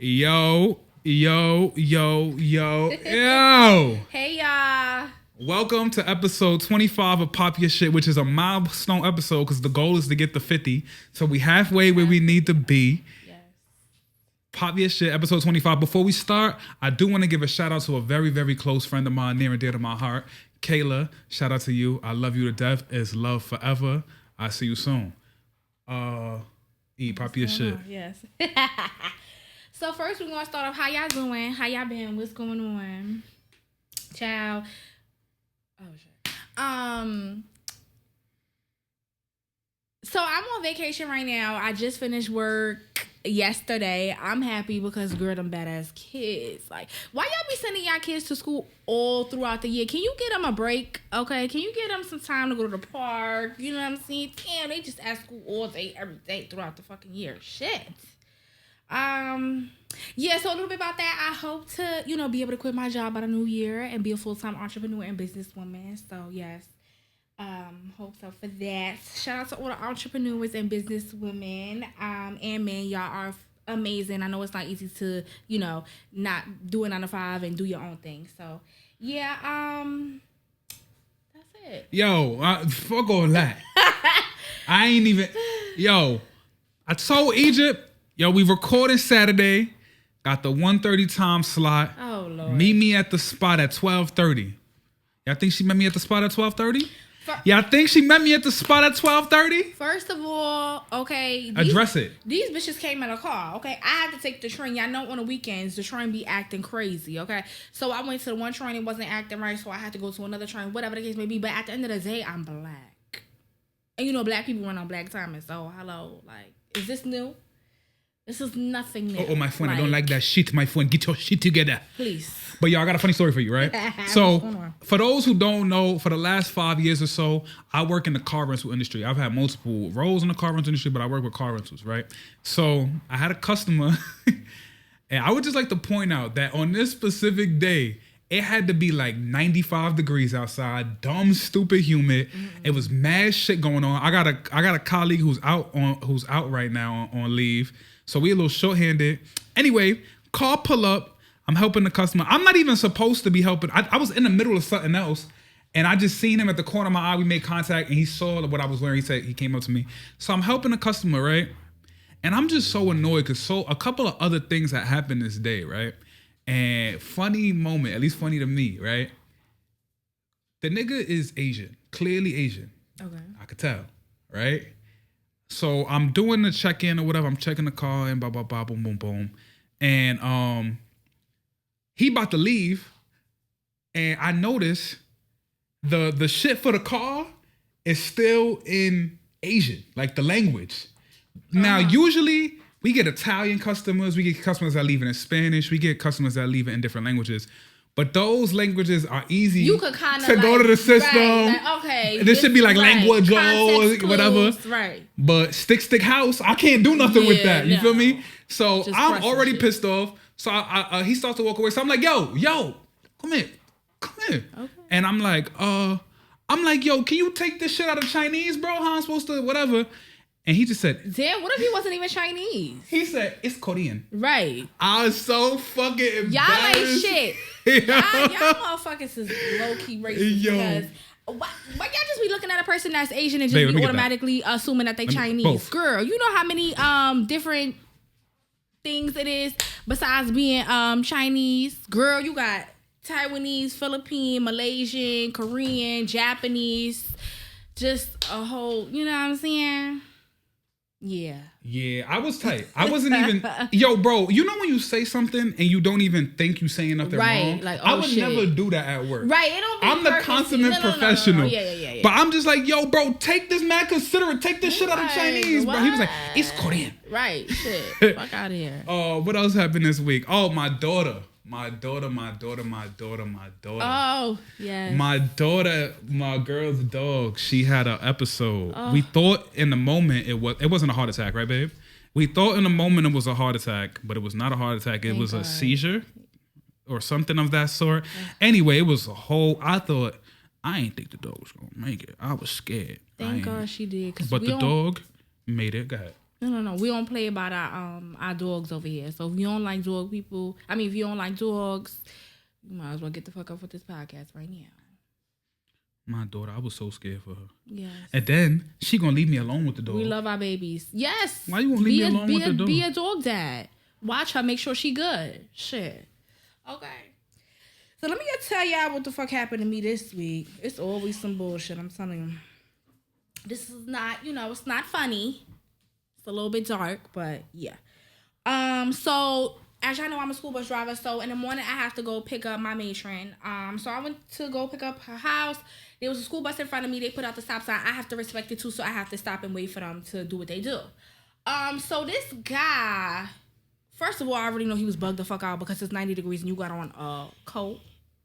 Yo. Hey, y'all. Welcome to episode 25 of Pop Your Shit, which is a milestone episode because the goal is to get to 50. So we halfway where we need to be. Yes. Pop Your Shit, episode 25. Before we start, I do want to give a shout out to a very, very close friend of mine, near and dear to my heart. Kayla, shout out to you. I love you to death. It's love forever. I'll see you soon. Pop Your Shit. Yes. So first we're gonna start off. How y'all doing? How y'all been? What's going on? Ciao. Oh shit. So I'm on vacation right now. I just finished work yesterday. I'm happy because girl, them badass kids. Like, why y'all be sending y'all kids to school all throughout the year? Can you get them a break? Okay, can you get them some time to go to the park? You know what I'm saying? Damn, they just at school all day, every day throughout the fucking year. Shit. Yeah, so a little bit about that. I hope to, be able to quit my job by the new year and be a full-time entrepreneur and businesswoman. So, yes, hope so for that. Shout out to all the entrepreneurs and businesswomen and men. Y'all are amazing. I know it's not easy to, not do a 9-to-5 and do your own thing. So, yeah, that's it. Yo, fuck all that. I ain't even... Yo, I told Egypt... Yo, we recording Saturday. Got the 1:30 time slot. Oh, Lord. Meet me at the spot at 12:30. Y'all think she met me at the spot at 12:30? Y'all think she met me at the spot at 12:30? First of all, okay. Address it. These bitches came in a car, okay? I had to take the train. Y'all know on the weekends, the train be acting crazy, okay? So I went to the one train, it wasn't acting right, so I had to go to another train, whatever the case may be. But at the end of the day, I'm black. And black people run on black timing. So, hello, like, is this new? This is nothing new. Oh, my friend, I don't like that shit, my friend. Get your shit together. Please. But y'all, I got a funny story for you, right? So, for those who don't know, for the last 5 years or so, I work in the car rental industry. I've had multiple roles in the car rental industry, but I work with car rentals, right? So, I had a customer, and I would just like to point out that on this specific day, it had to be like 95 degrees outside, dumb, stupid, humid. Mm-hmm. It was mad shit going on. I got a colleague who's out right now on leave. So we a little short-handed. Anyway, car pull up. I'm helping the customer. I'm not even supposed to be helping. I was in the middle of something else, and I just seen him at the corner of my eye. We made contact, and he saw what I was wearing. He said he came up to me. So I'm helping the customer, right? And I'm just so annoyed because a couple of other things that happened this day, right? And funny moment, at least funny to me, right? The nigga is Asian, clearly Asian. Okay. I could tell, right? So I'm doing the check-in or whatever. I'm checking the car and blah, blah, blah, boom, boom, boom. And he about to leave. And I notice the shit for the car is still in Asian, like the language. Now, usually we get Italian customers. We get customers that leave it in Spanish. We get customers that leave it in different languages. But those languages are easy you could kind of to go to the system. Right, like, okay. This should be like language or whatever. Right. But stick house, I can't do nothing with that. You feel me? So just I'm already pissed off. So he starts to walk away. So I'm like, yo, come here. Okay. And I'm like, yo, can you take this shit out of Chinese, bro? How I'm supposed to, whatever. And he just said, damn, what if he wasn't even Chinese? He said, it's Korean. Right. I was so fucking embarrassed. Y'all ain't shit. Y'all motherfuckers is low-key racist because why y'all just be looking at a person that's Asian and just be automatically assuming that they Chinese? Both. Girl, you know how many different things it is besides being Chinese? Girl, you got Taiwanese, Philippine, Malaysian, Korean, Japanese, just a whole, you know what I'm saying? Yeah, I was tight. I wasn't even... Yo, bro, you know when you say something and you don't even think you saying nothing wrong? Like, I would never do that at work. Right, it don't be I'm the consummate professional. No. Yeah. But I'm just like, yo, bro, take this, man, consider it. Take this shit out of Chinese, bro. He was like, it's Korean. Right, shit. Fuck out of here. What else happened this week? Oh, my daughter. Oh, yes. My daughter, my girl's dog, she had an episode. We thought in the moment it wasn't a heart attack, right, babe? We thought in the moment it was a heart attack, but it was not a heart attack. It was a seizure or something of that sort. Anyway, it was I thought, I ain't think the dog was going to make it. I was scared. Thank God she did. But the dog made it. Go ahead. No. We don't play about our dogs over here. So if you don't like dog people, if you don't like dogs, you might as well get the fuck up with this podcast right now. My daughter, I was so scared for her. Yes. And then she gonna leave me alone with the dog. We love our babies. Yes. Why you won't leave me alone with the dog? Be a dog dad. Watch her. Make sure she good. Shit. Okay. So let me just tell y'all what the fuck happened to me this week. It's always some bullshit. I'm telling you. This is not, it's not funny. It's a little bit dark, but yeah. So as y'all know, I'm a school bus driver. So in the morning, I have to go pick up my matron. So I went to go pick up her house. There was a school bus in front of me. They put out the stop sign. I have to respect it too, so I have to stop and wait for them to do what they do. So this guy, first of all, I already know he was bugged the fuck out because it's 90 degrees and you got on a coat,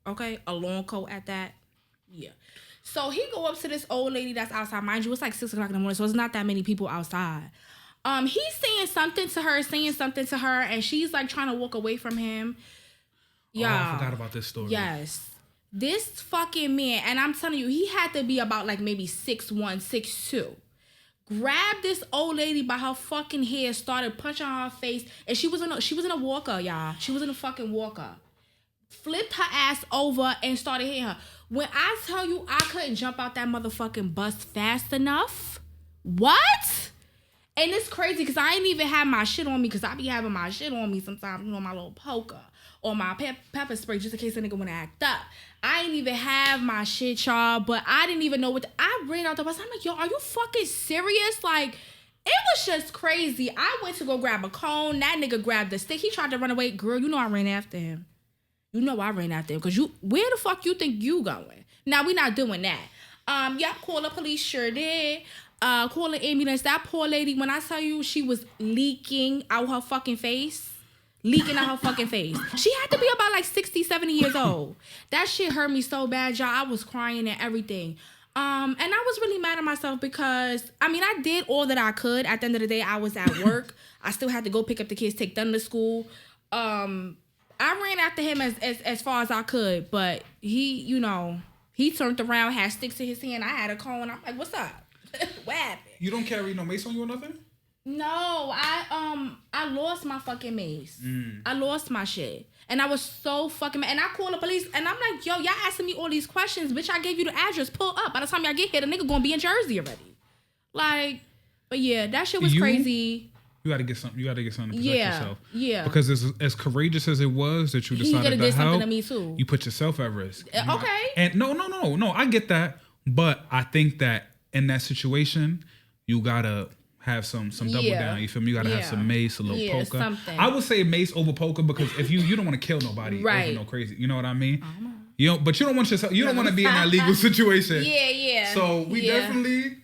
okay, a long coat at that. Yeah. So he go up to this old lady that's outside. Mind you, it's like 6 o'clock in the morning, so it's not that many people outside. He's saying something to her, and she's like trying to walk away from him. Yeah, I forgot about this story. Yes. This fucking man, and I'm telling you, he had to be about like maybe 6'1", 6'2". Grabbed this old lady by her fucking hair, started punching her face, and she was in a walker, y'all. She was in a fucking walker. Flipped her ass over and started hitting her. When I tell you I couldn't jump out that motherfucking bus fast enough, what? And it's crazy because I ain't even have my shit on me because I be having my shit on me sometimes, my little poker or my pepper spray just in case a nigga want to act up. I ain't even have my shit, y'all, but I didn't even know I ran out the bus. I'm like, yo, are you fucking serious? Like, it was just crazy. I went to go grab a cone. That nigga grabbed the stick. He tried to run away. Girl, I ran after him. I ran after him because where the fuck you think you going? Now, we not doing that. Yeah, call the police, sure did. Call an ambulance. That poor lady, when I tell you she was leaking out her fucking face. She had to be about like 60, 70 years old. That shit hurt me so bad, y'all. I was crying and everything. And I was really mad at myself because, I did all that I could. At the end of the day, I was at work. I still had to go pick up the kids, take them to school. I ran after him as far as I could, but he turned around, had sticks in his hand. I had a cone. I'm like, what's up? What happened? You don't carry no mace on you or nothing? No, I lost my fucking mace. I lost my shit. And I was so fucking mad. And I called the police and I'm like, yo, y'all asking me all these questions. Bitch, I gave you the address. Pull up. By the time y'all get here, the nigga gonna be in Jersey already. Like, but yeah, that shit was crazy. You gotta get something to protect yourself. Yeah. Because as courageous as it was that you decided to help, something to me too. You put yourself at risk. Okay. And no, I get that. But I think that in that situation, you gotta have some double down. You feel me? You gotta have some mace, a little poker. Something. I would say mace over poker because if you don't want to kill nobody over no crazy. You know what I mean? But you don't want yourself. You don't want to be in that legal situation. Yeah. So we definitely.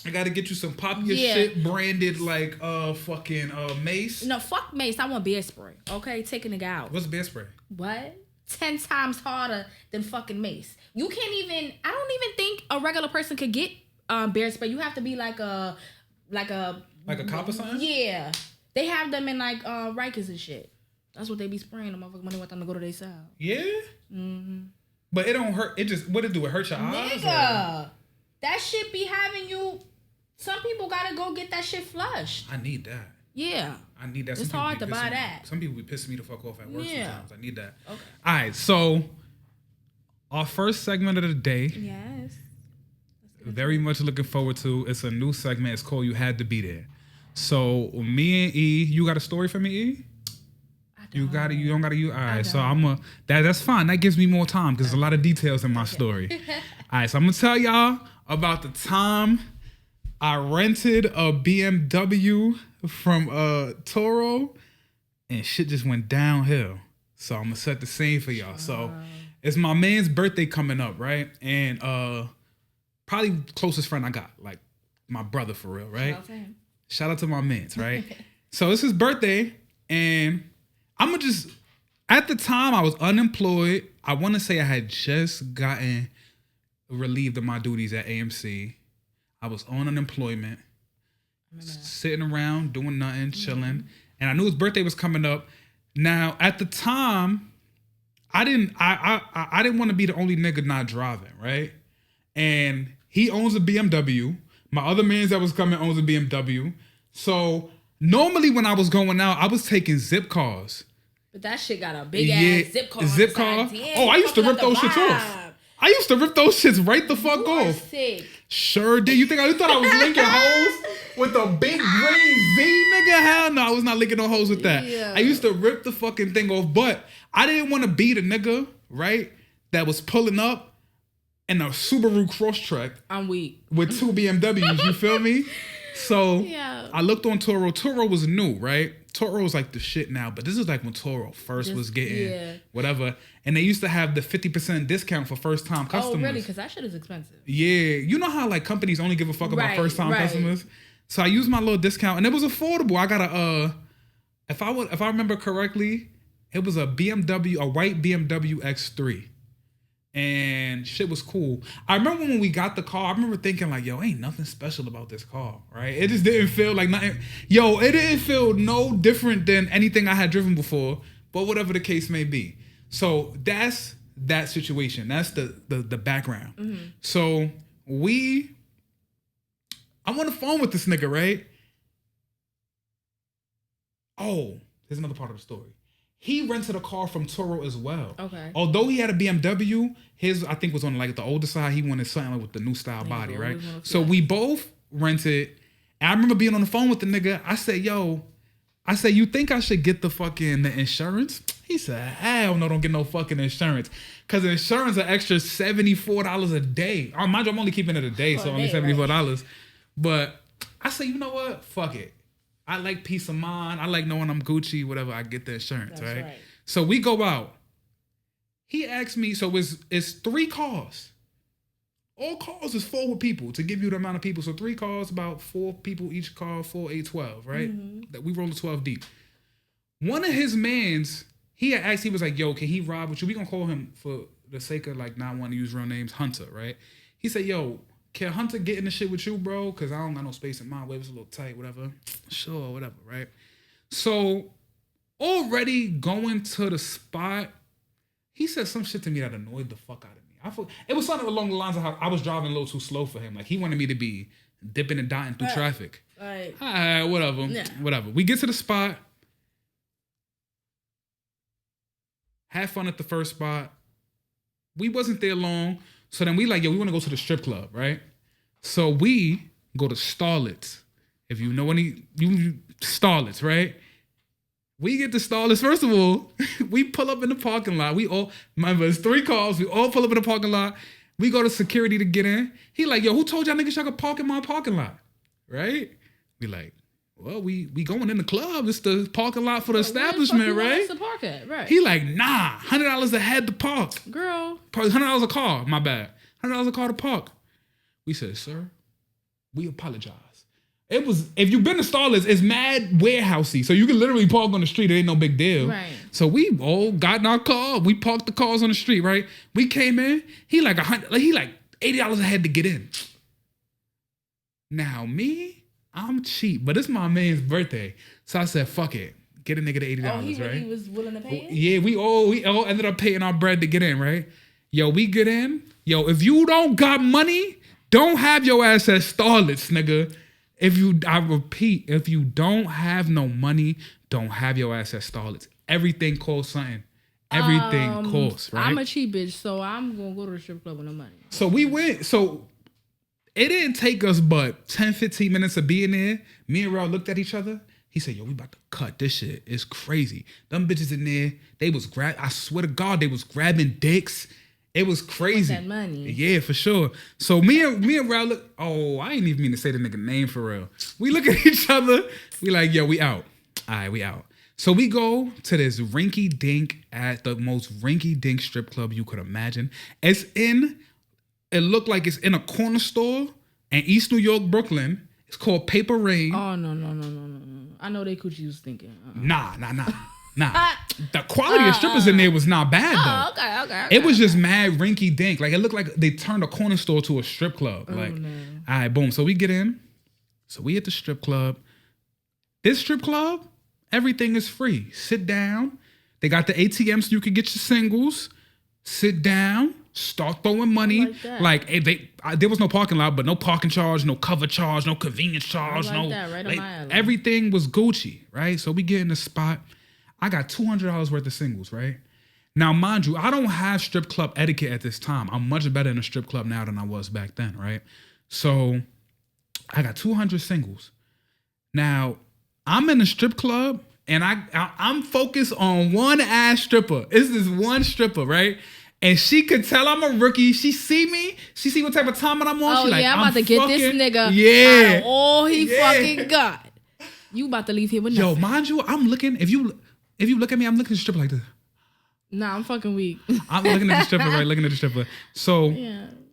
I gotta get you some popular shit branded like fucking mace. No, fuck mace. I want bear spray. Okay, take a nigga out. What's bear spray? What? 10 times harder than fucking mace. You can't even. I don't even think a regular person could get bear spray. You have to be like a cop or something. Yeah, they have them in like Rikers and shit. That's what they be spraying them motherfuckers when they want them to go to their cell. Yeah. Mm-hmm. But it don't hurt. It just what it do? It hurt your eyes. Nigga, that shit be having you. Some people gotta go get that shit flushed. I need that. Yeah. I need that. It's hard to buy that. Some people be pissing me the fuck off at work sometimes. I need that. Okay. All right, so our first segment of the day. Yes. Very much looking forward to. It's a new segment. It's called You Had to Be There. So me and E, you got a story for me, E? You got it. You don't got it. All right. So that's fine. That gives me more time because there's a lot of details in my story. All right. So I'm gonna tell y'all about the time I rented a BMW from Toro, and shit just went downhill. So I'm gonna set the scene for y'all. So it's my man's birthday coming up, right? And probably closest friend I got, like my brother for real, right? Shout out to my mans, right? So it's his birthday, and I'm gonna at the time I was unemployed. I want to say I had just gotten relieved of my duties at AMC. I was on unemployment, sitting around, doing nothing, chilling. And I knew his birthday was coming up. Now, at the time, I didn't want to be the only nigga not driving, right? And he owns a BMW. My other man that was coming owns a BMW. So normally when I was going out, I was taking zip cars. But that shit got a big ass zip car. Zip car? Oh, I used to rip those shits off. I used to rip those shits right the fuck off. Sick. Sure did. You thought I was linking hoes with a big green V, nigga? Hell no, I was not linking no hoes with that. Yeah. I used to rip the fucking thing off, but I didn't want to be the nigga, right, that was pulling up in a Subaru Crosstrek. I'm weak. With 2 BMWs, you feel me? So yeah. I looked on Turo. Turo was new, right? Turo was like the shit now, but this is like when Turo first was getting whatever. And they used to have the 50% discount for first time customers. Oh, really? Because that shit is expensive. Yeah. You know how like companies only give a fuck about first time customers? So I used my little discount and it was affordable. I got a if I remember correctly, it was a white BMW X3. And shit was cool. I remember when we got the car, I remember thinking like, yo, ain't nothing special about this car, right? It just didn't feel like nothing. Yo, it didn't feel no different than anything I had driven before, but whatever the case may be. So that's that situation. That's the background. Mm-hmm. So I'm on the phone with this nigga, right? Oh, here's another part of the story. He rented a car from Turo as well. Okay. Although he had a BMW, his I think was on like the older side. He wanted something like with the new style body, right? So we both rented. And I remember being on the phone with the nigga. I said, you think I should get the insurance? He said, hell no, don't get no fucking insurance. Because insurance an extra $74 a day. Mind you, I'm only keeping it a day, so only $74. Right. But I said, you know what? Fuck it. I like peace of mind. I like knowing I'm Gucci, whatever. I get the insurance, right? So we go out. He asked me, so it's 3 cars. All cars is full with people to give you the amount of people. So 3 cars, about 4 people each car, 4, 8, 12, right? Mm-hmm. That we roll the 12 deep. One of his mans, he had asked, he was like, yo, can he ride with you? We gonna call him for the sake of like not wanting to use real names, Hunter, right? He said, yo, can Hunter get in the shit with you, bro? Because I don't got no space in my way. It's a little tight, whatever. Sure, whatever, right? So, already going to the spot, he said some shit to me that annoyed the fuck out of me. It was something along the lines of how I was driving a little too slow for him. Like, he wanted me to be dipping and dotting through traffic. All right, whatever. Yeah. Whatever. We get to the spot. Had fun at the first spot. We wasn't there long. So then we like, yo, we want to go to the strip club, right? So we go to Starlets. If you know you Starlets, right? We get to Starlets. First of all, we pull up in the parking lot. We all, remember, it's 3 cars. We all pull up in the parking lot. We go to security to get in. He like, yo, who told y'all niggas y'all could park in my parking lot? Right? We like, well, we going in the club. It's the parking lot for the establishment, right? To park at, right? He like, nah, $100 a head to park. Girl. $100 a car, my bad. $100 a car to park. We said, sir, we apologize. It was, if you've been to Starlets, it's mad warehousey. So you can literally park on the street. It ain't no big deal. Right. So we all got in our car. We parked the cars on the street, right? We came in. He like $80 a head to get in. Now me, I'm cheap, but it's my man's birthday. So I said, fuck it. Get a nigga the $80, right? He was willing to pay it? Yeah, we all ended up paying our bread to get in, right? Yo, we get in. Yo, if you don't got money, don't have your ass at Starlets, nigga. I repeat, if you don't have no money, don't have your ass at Starlets. Everything costs something. Everything costs, right? I'm a cheap bitch, so I'm going to go to the strip club with no money. So we went. So it didn't take us but 10, 15 minutes of being there. Me and Raul looked at each other. He said, yo, we about to cut this shit. It's crazy. Them bitches in there, I swear to God, they was grabbing dicks. It was crazy. With that money. Yeah, for sure. So me and Raul look, I ain't even mean to say the nigga name for real. We look at each other. We like, yo, we out. All right, we out. So we go to this rinky dink at the most rinky dink strip club you could imagine. It looked like it's in a corner store in East New York, Brooklyn. It's called Paper Rain. Oh, no. I know they coochie was thinking. Nah. The quality of strippers in there was not bad, though. Okay. It was just mad rinky dink. Like, it looked like they turned a corner store to a strip club. All right, boom. So we get in. So we at the strip club. This strip club, everything is free. Sit down. They got the ATMs so you can get your singles. Sit down. start throwing money. Like there was no parking lot, but no parking charge, no cover charge, no convenience charge, everything was Gucci, right? So we get in the spot. I got $200 worth of singles, right? Now, mind you, I don't have strip club etiquette at this time. I'm much better in a strip club now than I was back then, right? So I got 200 singles. Now, I'm in a strip club and I'm focused on one ass stripper. It's this one stripper, right? And she could tell I'm a rookie. She see me. She see what type of time I'm on. Oh, she I'm about to get this nigga out of all he fucking got. You about to leave here with nothing. Yo, mind you, I'm looking. If you look at me, I'm looking at the stripper like this. Nah, I'm fucking weak. I'm looking at the stripper, right? Looking at the stripper. So,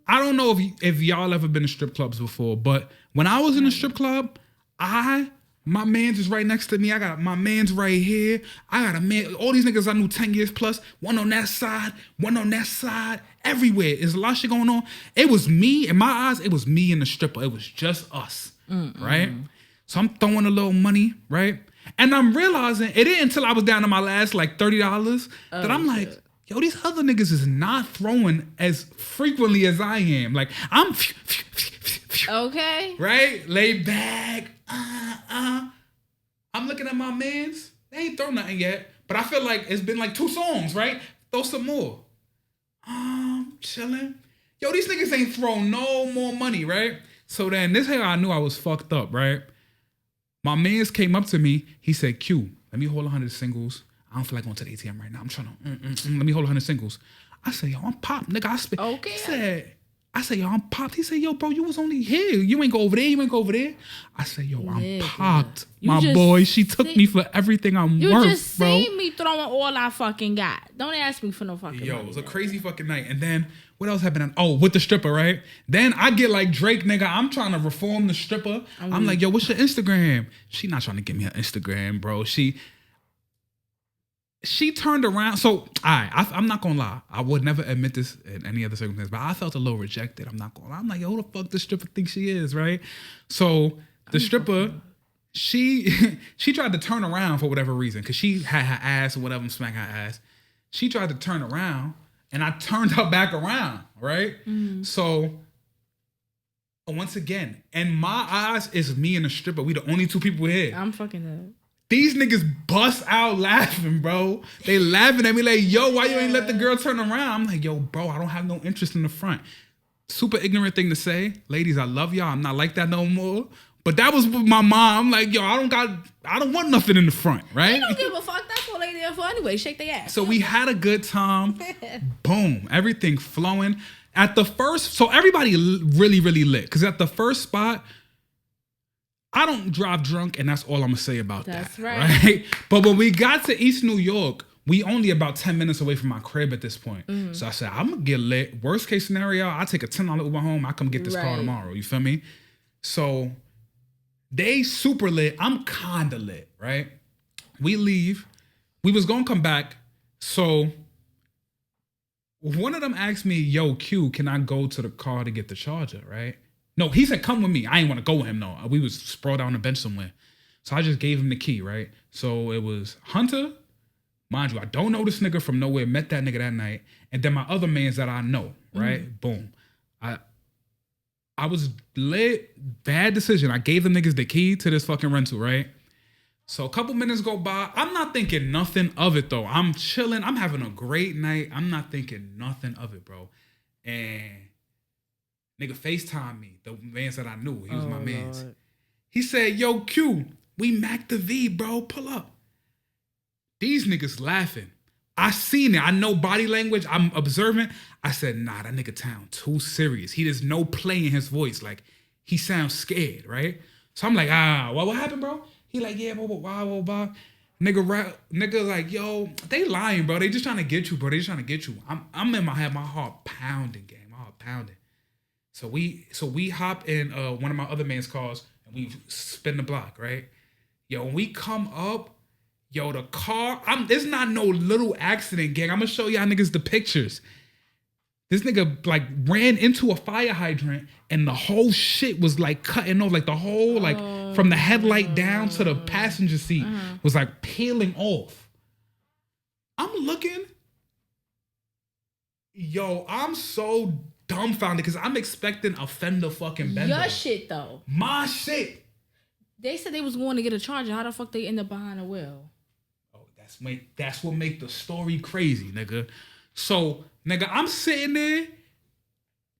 I don't know if y'all ever been to strip clubs before, but when I was in a strip club, my man's is right next to me. I got my man's right here. I got a man. All these niggas I knew 10 years plus. One on that side, one on that side. Everywhere. There's a lot of shit going on. It was me, in my eyes, it was me and the stripper. It was just us, right? So I'm throwing a little money, right? And I'm realizing, it ain't until I was down to my last like $30 that I'm like, yo, these other niggas is not throwing as frequently as I am. Like, I'm... Okay. Right? Lay back. I'm looking at my mans. They ain't throw nothing yet. But I feel like it's been like 2 songs, right? Throw some more. Chilling. Yo, these niggas ain't thrown no more money, right? So then, this is how I knew I was fucked up, right? My mans came up to me. He said, Q, let me hold 100 singles. I don't feel like going to the ATM right now. I'm trying to, let me hold 100 singles. I said, yo, I'm popped, nigga. Okay. I said, yo, I'm popped. He said, yo, bro, you was only here. You ain't go over there. You ain't go over there. I said, yo, I'm popped. My boy, she took me for everything I'm worth, bro. You just seen me throwing all I fucking got. Don't ask me for no fucking money. Yo, it was a crazy fucking night. And then, what else happened? With the stripper, right? Then I get like Drake, nigga. I'm trying to reform the stripper. I'm like, yo, what's your Instagram? She not trying to give me her Instagram, bro. She turned around. So, I'm not gonna lie. I would never admit this in any other circumstance, but I felt a little rejected. I'm not gonna lie. I'm like, yo, who the fuck this stripper thinks she is, right? So the stripper, she tried to turn around for whatever reason, because she had her ass or whatever, smack her ass. She tried to turn around, and I turned her back around, right? So once again, in my eyes, it's me and the stripper. We the only 2 people here. I'm fucking dead. These niggas bust out laughing, bro. They laughing at me like, yo, why you ain't let the girl turn around? I'm like, yo, bro, I don't have no interest in the front. Super ignorant thing to say. Ladies, I love y'all. I'm not like that no more. But that was my mom. I'm like, yo, I don't want nothing in the front, right? They don't give a fuck. That's what they there for anyway. Shake their ass. So we had a good time. Boom. Everything flowing. At the first, so everybody really, really lit. Because at the first spot, I don't drive drunk, and that's all I'm going to say about that. That's right. But when we got to East New York, we only about 10 minutes away from my crib at this point. So I said, I'm going to get lit. Worst case scenario, I take a $10 Uber home. I come get this car tomorrow. You feel me? So they super lit. I'm kind of lit, right? We leave. We was going to come back. So one of them asked me, yo, Q, can I go to the car to get the charger, right? No, he said, come with me. I ain't want to go with him, though. We was sprawled out on the bench somewhere. So I just gave him the key, right? So it was Hunter. Mind you, I don't know this nigga from nowhere. Met that nigga that night. And then my other mans that I know, right? Boom. I was lit. Bad decision. I gave the niggas the key to this fucking rental, right? So a couple minutes go by. I'm not thinking nothing of it, though. I'm chilling. I'm having a great night. I'm not thinking nothing of it, bro. And nigga FaceTime me, the mans that I knew. He was my mans. He said, yo, Q, we Mac the V, bro. Pull up. These niggas laughing. I seen it. I know body language. I'm observant. I said, nah, that nigga sound too serious. He there's no play in his voice. Like, he sounds scared, right? So I'm like, what happened, bro? He like, yeah, blah. Nigga like, yo, they lying, bro. They just trying to get you, bro. They just trying to get you. I'm in my head, my heart pounding, gang. My heart pounding. So we hop in one of my other man's cars and we spin the block, right? Yo, when we come up, yo, the car, there's not no little accident, gang. I'm gonna show y'all niggas the pictures. This nigga like ran into a fire hydrant and the whole shit was like cutting off, like the whole, like from the headlight down to the passenger seat was like peeling off. I'm looking. Yo, I'm so dumbfounded because I'm expecting a fender fucking bender. Your shit though. My shit. They said they was going to get a charger. How the fuck they end up behind the wheel? Oh, that's what make the story crazy, nigga. So, nigga, I'm sitting there.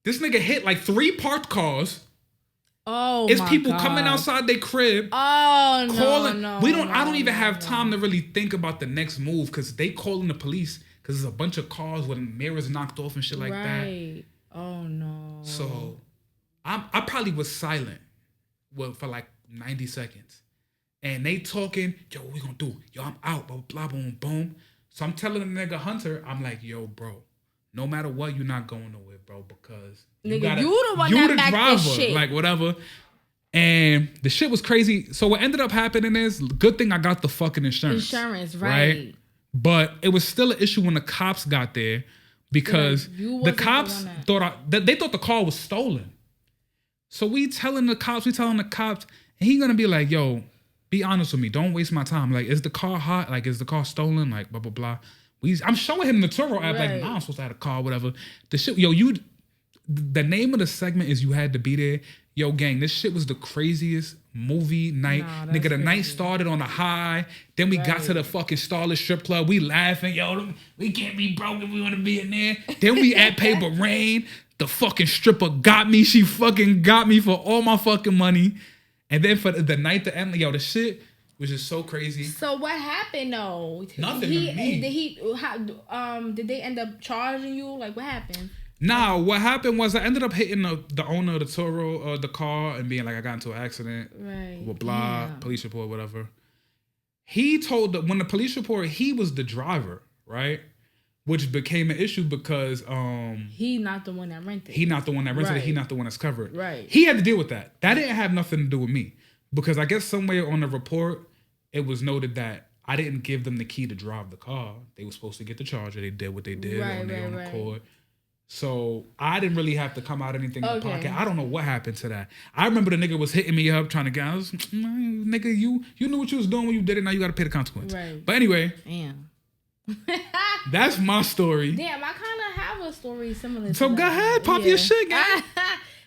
This nigga hit like 3 parked cars. Oh, it's my people God. coming outside their crib. Oh no, calling. no. I don't even have time to really think about the next move because they calling the police because there's a bunch of cars with mirrors knocked off and shit like that. Right. Oh no. So, I probably was silent, for like 90 seconds, and they talking. Yo, what we gonna do? Yo, I'm out. Blah blah blah. Boom boom. So I'm telling the nigga Hunter, I'm like, yo, bro, no matter what, you're not going nowhere, bro, because you the one that backed this shit. Like whatever. And the shit was crazy. So what ended up happening is, good thing I got the fucking insurance. Right? But it was still an issue when the cops got there because the cops thought they thought the car was stolen. So we telling the cops, and he gonna be like, yo, be honest with me. Don't waste my time. Like, is the car hot? Like, is the car stolen? Like, blah, blah, blah. I'm showing him the Turo app. Like, nah, I'm supposed to have a car, whatever. The shit, yo, the name of the segment is You Had to Be There. Yo, gang, this shit was the craziest movie night. Nigga, the night started on a high. Then we got to the fucking Starless Strip Club. We laughing. Yo, we can't be broke if we want to be in there. Then we at Paper Rain. The fucking stripper got me. She fucking got me for all my fucking money. And then for the night to end, yo, the shit was just so crazy. So what happened though? Nothing to me. Did they end up charging you? Like, what happened? Nah, what happened was I ended up hitting the owner of the Turo, the car, and being like, I got into an accident. Right. Blah, police report, whatever. He told when the police report, he was the driver, right? Which became an issue because he not the one that rented. He not the one that rented right. it. He not the one that's covered. Right. He had to deal with that. That didn't have nothing to do with me because I guess somewhere on the report it was noted that I didn't give them the key to drive the car. They were supposed to get the charger. They did what they did on their own accord. So I didn't really have to come out anything in the pocket. I don't know what happened to that. I remember the nigga was hitting me up trying to get. I was, nigga, you knew what you was doing when you did it. Now you got to pay the consequence. Right. But anyway. Damn. That's my story. Damn, I kind of have a story similar to so that. go ahead, pop your shit, guys.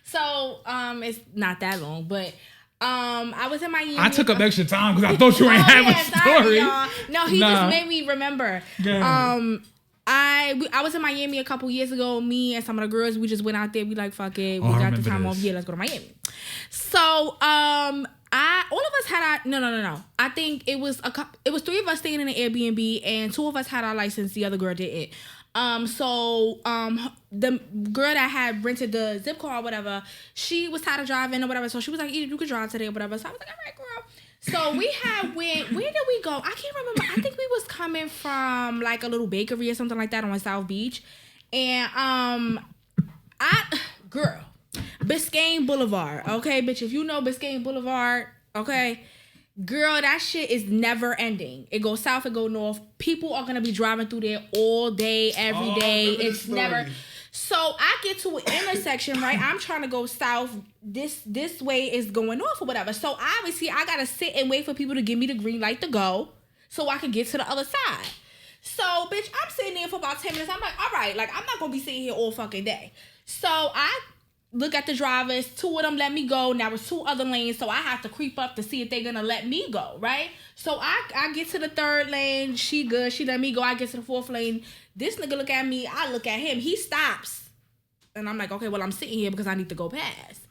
So, it's not that long, but I was in Miami. I took up extra time because I thought you ain't have a story. Sorry, no, he just made me remember. I was in Miami a couple years ago. Me and some of the girls, we just went out there. We like, fuck it. We got the time off. Yeah, let's go to Miami. So, all of us had our no. I think it was 3 of us staying in an Airbnb and 2 of us had our license. The other girl didn't. The girl that had rented the zip car or whatever, she was tired of driving or whatever. So she was like, "Either you could drive today or whatever." So I was like, "All right, girl." So we where did we go? I can't remember. I think we was coming from like a little bakery or something like that on South Beach, and girl. Biscayne Boulevard, okay, bitch. If you know Biscayne Boulevard, okay, girl, that shit is never ending. It goes south, it goes north. People are gonna be driving through there all day, every day. It's never. So I get to an intersection, right? I'm trying to go south. This way is going north or whatever. So obviously, I gotta sit and wait for people to give me the green light to go, so I can get to the other side. So, bitch, I'm sitting there for about 10 minutes. I'm like, all right, like I'm not gonna be sitting here all fucking day. So I look at the drivers. 2 of them let me go. Now there's 2 other lanes, so I have to creep up to see if they're gonna let me go, right? So I get to the 3rd lane. She good. She let me go. I get to the 4th lane. This nigga look at me. I look at him. He stops. And I'm like, okay, well, I'm sitting here because I need to go past.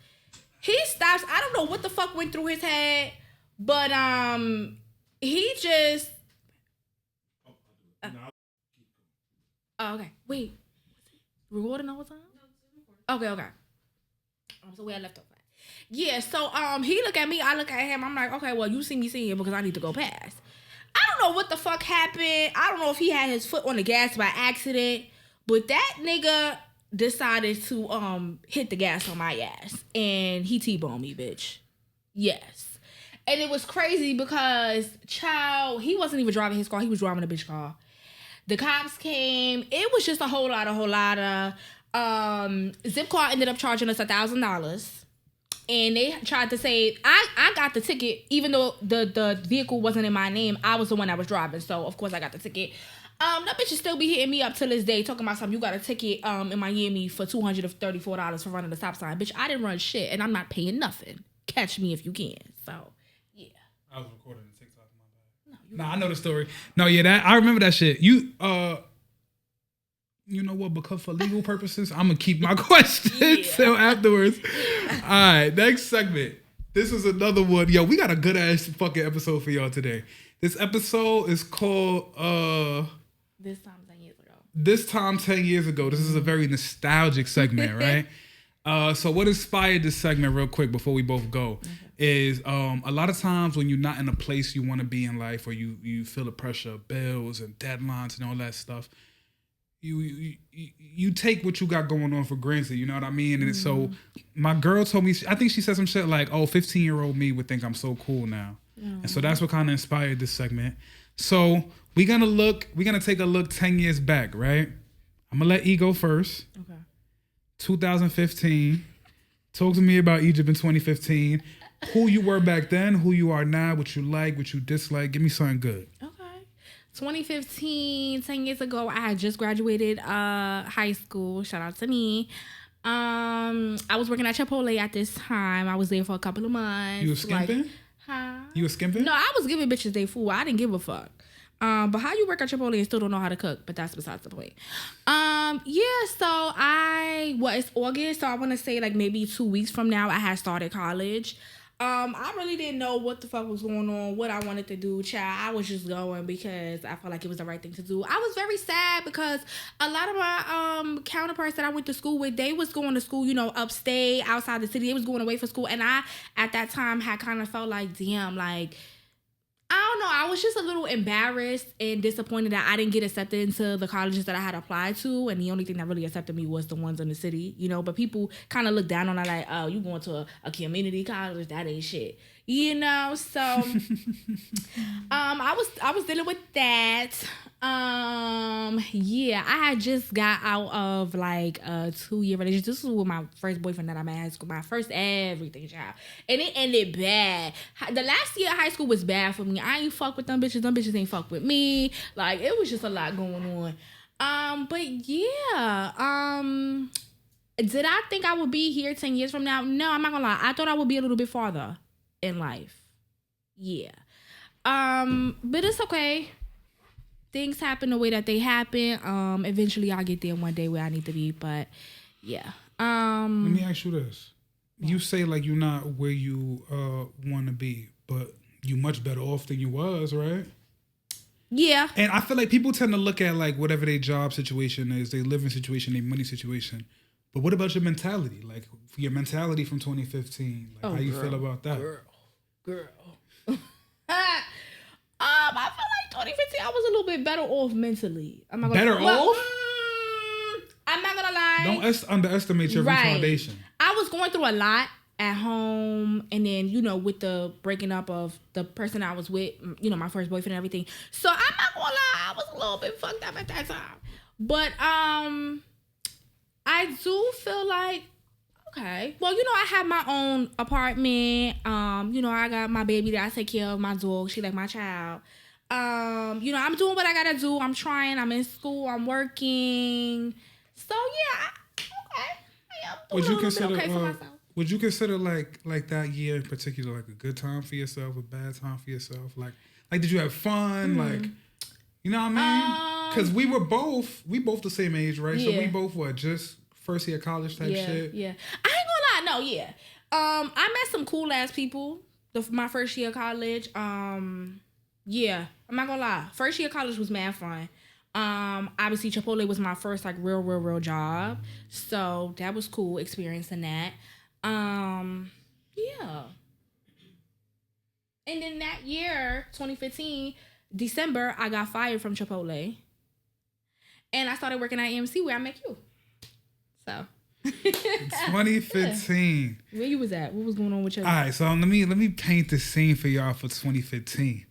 He stops. I don't know what the fuck went through his head, but he just... Oh, okay. Wait. Recording all the time? Okay. So where I left off at. Yeah, so he look at me, I look at him, I'm like, okay, well, you see me sitting here because I need to go past. I don't know what the fuck happened. I don't know if he had his foot on the gas by accident, but that nigga decided to hit the gas on my ass. And he T-boned me, bitch. Yes. And it was crazy because, child, he wasn't even driving his car, he was driving a bitch car. The cops came. It was just a whole lot of Zipcar ended up charging us $1,000, and they tried to say I got the ticket even though the vehicle wasn't in my name. I was the one that was driving, so of course I got the ticket. That bitch still be hitting me up to this day talking about something. You got a ticket in Miami for $234 for running the stop sign. Bitch, I didn't run shit and I'm not paying nothing. Catch me if you can. So, yeah. I was recording the TikTok in my bag. No, I know the story. No, yeah, I remember that shit. You know what? Because for legal purposes, I'm gonna keep my questions till afterwards. All right, next segment. This is another one. Yo, we got a good ass fucking episode for y'all today. This episode is called This Time 10 Years Ago. This Time 10 Years Ago. This is a very nostalgic segment, right? So what inspired this segment real quick before we both go is a lot of times when you're not in a place you want to be in life or you feel the pressure of bills and deadlines and all that stuff, you take what you got going on for granted, you know what I mean? And so my girl told me, I think she said some shit like, oh, 15-year-old me would think I'm so cool now. And so that's what kind of inspired this segment. So we're gonna take a look 10 years back, right? I'm gonna let E go first. Okay. 2015. Talk to me about Egypt in 2015. Who you were back then, who you are now, what you like, what you dislike. Give me something good. Okay. 2015, 10 years ago, I had just graduated high school. Shout out to me. I was working at Chipotle at this time. I was there for a couple of months. You were skimping? You were skimping? No, I was giving bitches their food. I didn't give a fuck. But how you work at Chipotle and still don't know how to cook? But that's besides the point. So it's August, so I want to say like maybe 2 weeks from now, I had started college. I really didn't know what the fuck was going on, what I wanted to do, child. I was just going because I felt like it was the right thing to do. I was very sad because a lot of my counterparts that I went to school with, they was going to school, upstate, outside the city. They was going away for school. And I, at that time, had kind of felt like, damn, like, I don't know. I was just a little embarrassed and disappointed that I didn't get accepted into the colleges that I had applied to. And the only thing that really accepted me was the ones in the city, But people kind of look down on it like, oh, you going to a community college? That ain't shit. So I was dealing with that. I had just got out of like a 2-year relationship. This was with my first boyfriend that I met in high school, my first everything, child. And it ended bad. The last year of high school was bad for me. I ain't fuck with them bitches. Them bitches ain't fuck with me. Like, it was just a lot going on. Did I think I would be here 10 years from now? No, I'm not gonna lie. I thought I would be a little bit farther in life. But it's okay. Things happen the way that they happen. Eventually I'll get there one day where I need to be, but yeah. Let me ask you this. You say like you're not where you want to be, but you much better off than you was, right? Yeah. And I feel like people tend to look at like whatever their job situation is, their living situation, their money situation. But what about your mentality? Like your mentality from 2015, like how you feel about that? Girl. I feel like 2015, I was a little bit better off mentally. I'm not gonna I'm not gonna lie. Don't underestimate your foundation. I was going through a lot at home, and then with the breaking up of the person I was with, my first boyfriend and everything. So I'm not gonna lie, I was a little bit fucked up at that time. But I do feel like, okay, well, I have my own apartment. I got my baby that I take care of, my dog. She like my child. I'm doing what I gotta do. I'm trying. I'm in school. I'm working. So yeah, I'm doing a little bit okay for myself. Would you consider like that year in particular like a good time for yourself, a bad time for yourself? Like did you have fun? Like, you know what I mean? Because we both the same age, right? Yeah. So we both just first year college type shit. Yeah. I ain't gonna lie, no, yeah. I met some cool ass people my first year of college. Yeah, I'm not gonna lie. First year of college was mad fun. Obviously Chipotle was my first like real job. So that was cool experiencing that. Yeah. And then that year, 2015, December, I got fired from Chipotle. And I started working at AMC where I met you. So 2015. Where you was at? What was going on with you? All right, so let me paint the scene for y'all for 2015.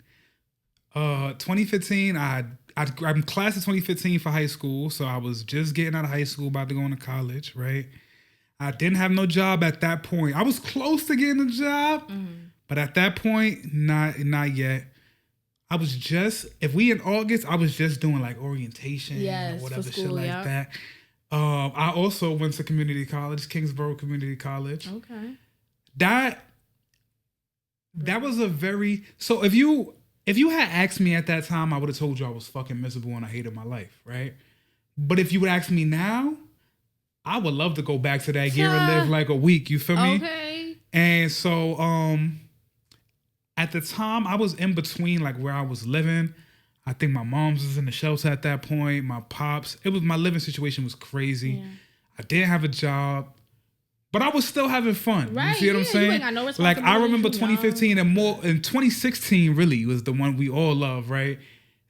2015, I'm class of 2015 for high school, so I was just getting out of high school, about to go into college, right? I didn't have no job at that point. I was close to getting a job, but at that point, not yet. I was just, if we in August, I was just doing like orientation or whatever school, shit like that. I also went to community college, Kingsborough Community College. Okay. That was a very, so if you had asked me at that time, I would have told you I was fucking miserable and I hated my life, right? But if you would ask me now, I would love to go back to that year and live like a week, you feel me? Okay. And so at the time I was in between like where I was living. I think my mom's was in the shelter at that point. My pops, my living situation was crazy. Yeah. I didn't have a job, but I was still having fun. Right. You see what I'm saying? You ain't got no responsibility. Like I remember 2015 and 2016 really was the one we all love, right?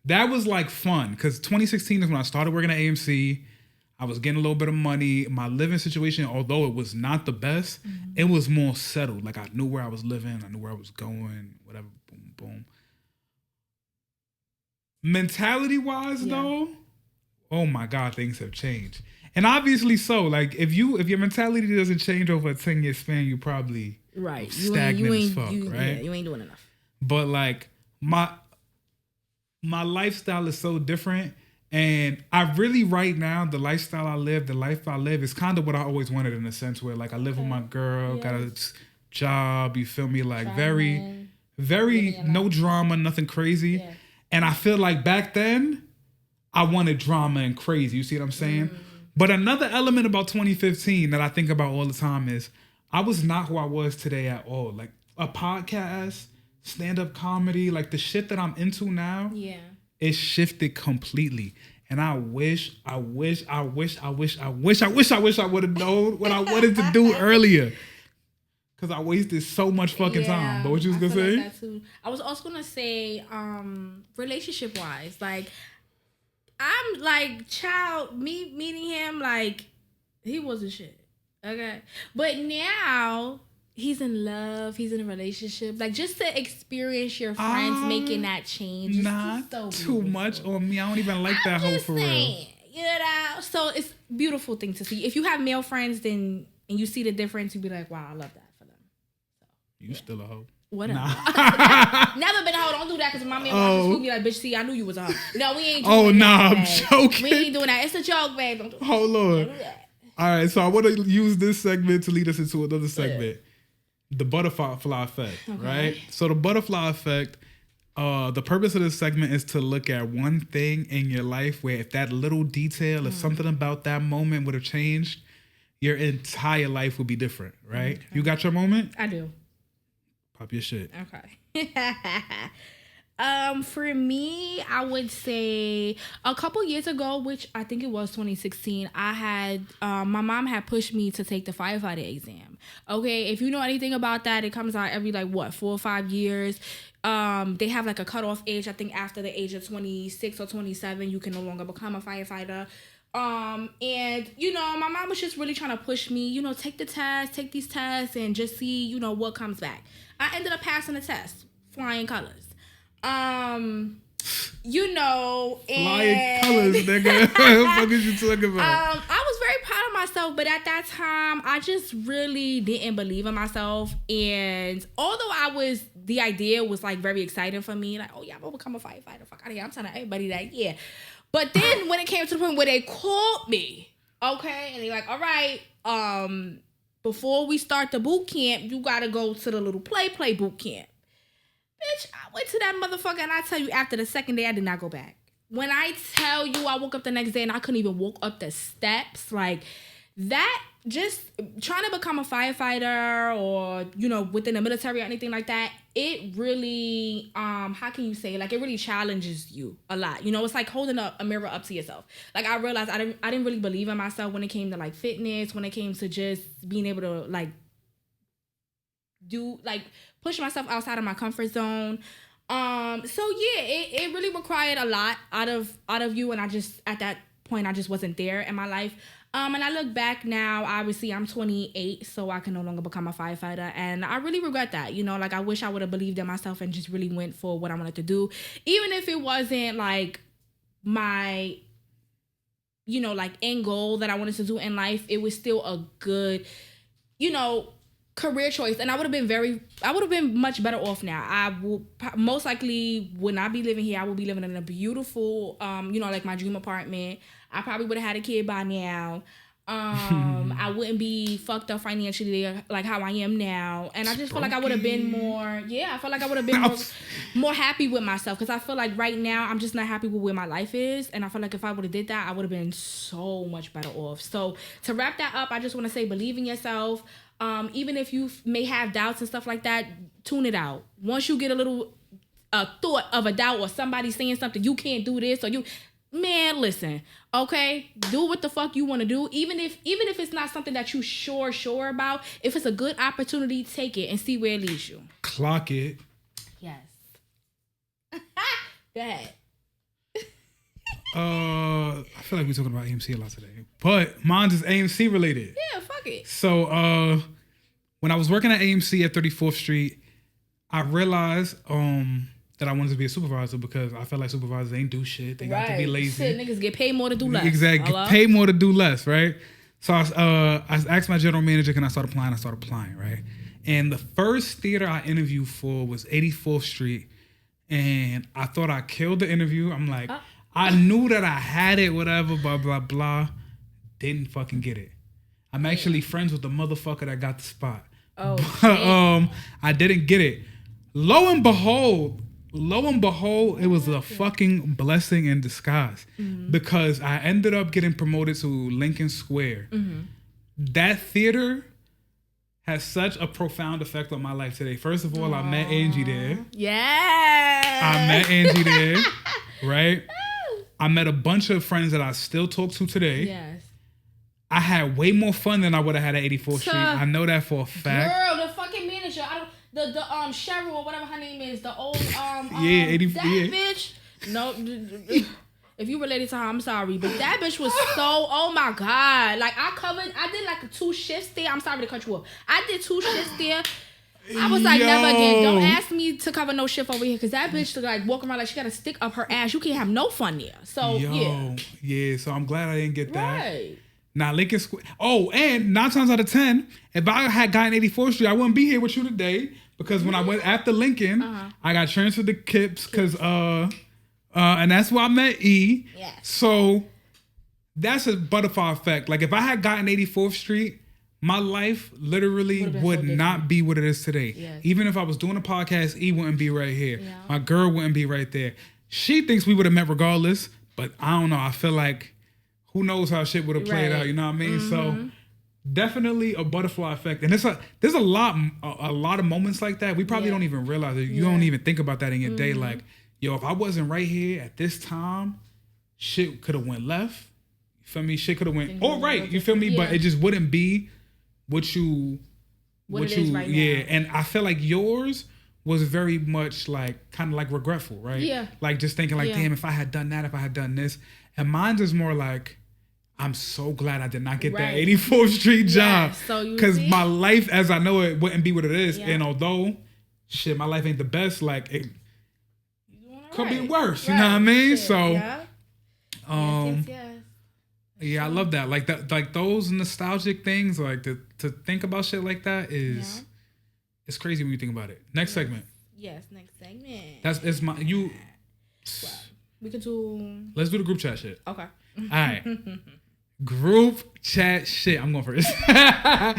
That was like fun because 2016 is when I started working at AMC. I was getting a little bit of money. My living situation, although it was not the best, it was more settled. Like I knew where I was living. I knew where I was going, whatever, boom, boom. Mentality-wise, though, oh my God, things have changed. And obviously so. Like if your mentality doesn't change over a 10-year span, you probably stagnant as fuck, right? Yeah, you ain't doing enough. But like my lifestyle is so different. And I really, right now, the lifestyle I live, the life I live is kind of what I always wanted in a sense where like I live with my girl, got a job, you feel me? Like very no drama, nothing crazy. Yeah. And I feel like back then, I wanted drama and crazy. You see what I'm saying? But another element about 2015 that I think about all the time is I was not who I was today at all. Like a podcast, stand-up comedy, like the shit that I'm into now, it shifted completely. And I wish I would have known what I wanted to do earlier. Because I wasted so much fucking time. But what you was going to say? Like that too. I was also going to say, relationship-wise, like, I'm like, me meeting him, like, he wasn't shit. Okay? But now, he's in love. He's in a relationship. Like, just to experience your friends making that change. Not so too much on me. I don't even like that whole for real. You know? So, it's a beautiful thing to see. If you have male friends, then, and you see the difference, you'd be like, wow, I love that. You still a hoe. Whatever. Never been a hoe. Don't do that because my man watches me like, bitch, see, I knew you was a hoe. No, we ain't doing that. I'm joking. We ain't doing that. It's a joke, babe. Don't do that. Oh, Lord. Don't do that. All right, so I want to use this segment to lead us into another segment. The butterfly effect, right? So the butterfly effect, the purpose of this segment is to look at one thing in your life where if that little detail or something about that moment would have changed, your entire life would be different, right? Okay. You got your moment? I do. Pop your shit. Okay. For me, I would say a couple years ago, which I think it was 2016, I had my mom had pushed me to take the firefighter exam. Okay, if you know anything about that, it comes out every 4 or 5 years. They have like a cutoff age. I think after the age of 26 or 27, you can no longer become a firefighter. And you know, my mom was just really trying to push me, you know, take these tests and just see, you know, what comes back. I ended up passing the test, flying colors. You know, flying colors, nigga. What the fuck is you talking about? I was very proud of myself, but at that time, I just really didn't believe in myself. And although the idea was like very exciting for me, like, oh yeah, I'm gonna become a firefighter. Fuck out of here. I'm telling everybody that, yeah. But then when it came to the point where they called me, okay, and they're like, all right, before we start the boot camp, you gotta go to the little play boot camp. Bitch, I went to that motherfucker, and I tell you, after the second day, I did not go back. When I tell you I woke up the next day and I couldn't even walk up the steps, like that, just trying to become a firefighter or, you know, within the military or anything like that, it really, how can you say, like, it really challenges you a lot. You know, it's like holding a mirror up to yourself. Like, I realized I didn't really believe in myself when it came to, like, fitness, when it came to just being able to, like, push myself outside of my comfort zone. So yeah, it really required a lot out of you, and I just, at that point, I just wasn't there in my life. And I look back now, obviously I'm 28, so I can no longer become a firefighter, and I really regret that. You know, like, I wish I would have believed in myself and just really went for what I wanted to do, even if it wasn't like my, you know, like, end goal that I wanted to do in life. It was still a good, you know, career choice, and I would have been much better off now. I will most likely would not be living here. I would be living in a beautiful, like my dream apartment. I probably would have had a kid by now. I wouldn't be fucked up financially like how I am now, and I just feel like I would have been more. Yeah, I feel like I would have been more happy with myself, because I feel like right now I'm just not happy with where my life is, and I feel like if I would have did that, I would have been so much better off. So to wrap that up, I just want to say, believe in yourself. Even if you may have doubts and stuff like that, tune it out. Once you get a little thought of a doubt or somebody saying something, you can't do this, or you. Man, listen, okay? Do what the fuck you want to do. Even if it's not something that you sure about, if it's a good opportunity, take it and see where it leads you. Clock it. Yes. Go ahead. I feel like we're talking about AMC a lot today, but mine's is AMC related. Yeah, fuck it. So, when I was working at AMC at 34th Street, I realized, that I wanted to be a supervisor, because I felt like supervisors ain't do shit. They got to be lazy. Shit, niggas get paid more to do less. Exactly. Hello? Pay more to do less, right? So I asked my general manager, can I start applying, right? And the first theater I interviewed for was 84th Street. And I thought I killed the interview. I'm like, I knew that I had it, whatever, blah, blah, blah. Didn't fucking get it. I'm actually friends with the motherfucker that got the spot. Oh, but, I didn't get it. Lo and behold, it was a fucking blessing in disguise, because I ended up getting promoted to Lincoln Square. That theater has such a profound effect on my life today. First of all, I met Angie there. Yeah. I met Angie there, right? I met a bunch of friends that I still talk to today. Yes. I had way more fun than I would have had at 84th Street. I know that for a fact. Girl, the fucking manager, the Cheryl or whatever her name is, the old that bitch. No, if you related to her, I'm sorry, but that bitch was so. Oh my god! Like I did like 2 shifts there. I'm sorry to cut you off. I did 2 shifts there. I was like, never again. Don't ask me to cover no shift over here, because that bitch like walking around like she got a stick up her ass. You can't have no fun there. So yeah. So I'm glad I didn't get that. Right. Now Lincoln Square. Oh, and 9 times out of 10, if I had gotten 84th Street, I wouldn't be here with you today, because when I went after Lincoln, I got transferred to Kips, because and that's where I met E. Yes. So that's a butterfly effect. Like if I had gotten 84th Street, my life literally would not be what it is today. Yes. Even if I was doing a podcast, E wouldn't be right here. Yeah. My girl wouldn't be right there. She thinks we would have met regardless, but I don't know. I feel like who knows how shit would have played out, you know what I mean? So definitely a butterfly effect. And there's a lot of moments like that. We probably don't even realize it. You don't even think about that in your day. Like, yo, if I wasn't right here at this time, shit could have went left. You feel me? Shit could have went right. You feel me? Yeah. But it just wouldn't be what it is right now. And I feel like yours was very much like kind of like regretful, right? Yeah. Like just thinking like, damn, if I had done that, if I had done this. And mine is more like, I'm so glad I did not get that 84th Street job. Because my life as I know it wouldn't be what it is. And although, shit, my life ain't the best, like, it could be worse. You know what I mean? So, yeah, I love that. Like those nostalgic things, like to think about shit like that is, it's crazy when you think about it. Next segment. Yes, next segment. It's my, you. Well, we could do. Let's do the group chat shit. Okay. All right. Group chat shit. I'm going first. All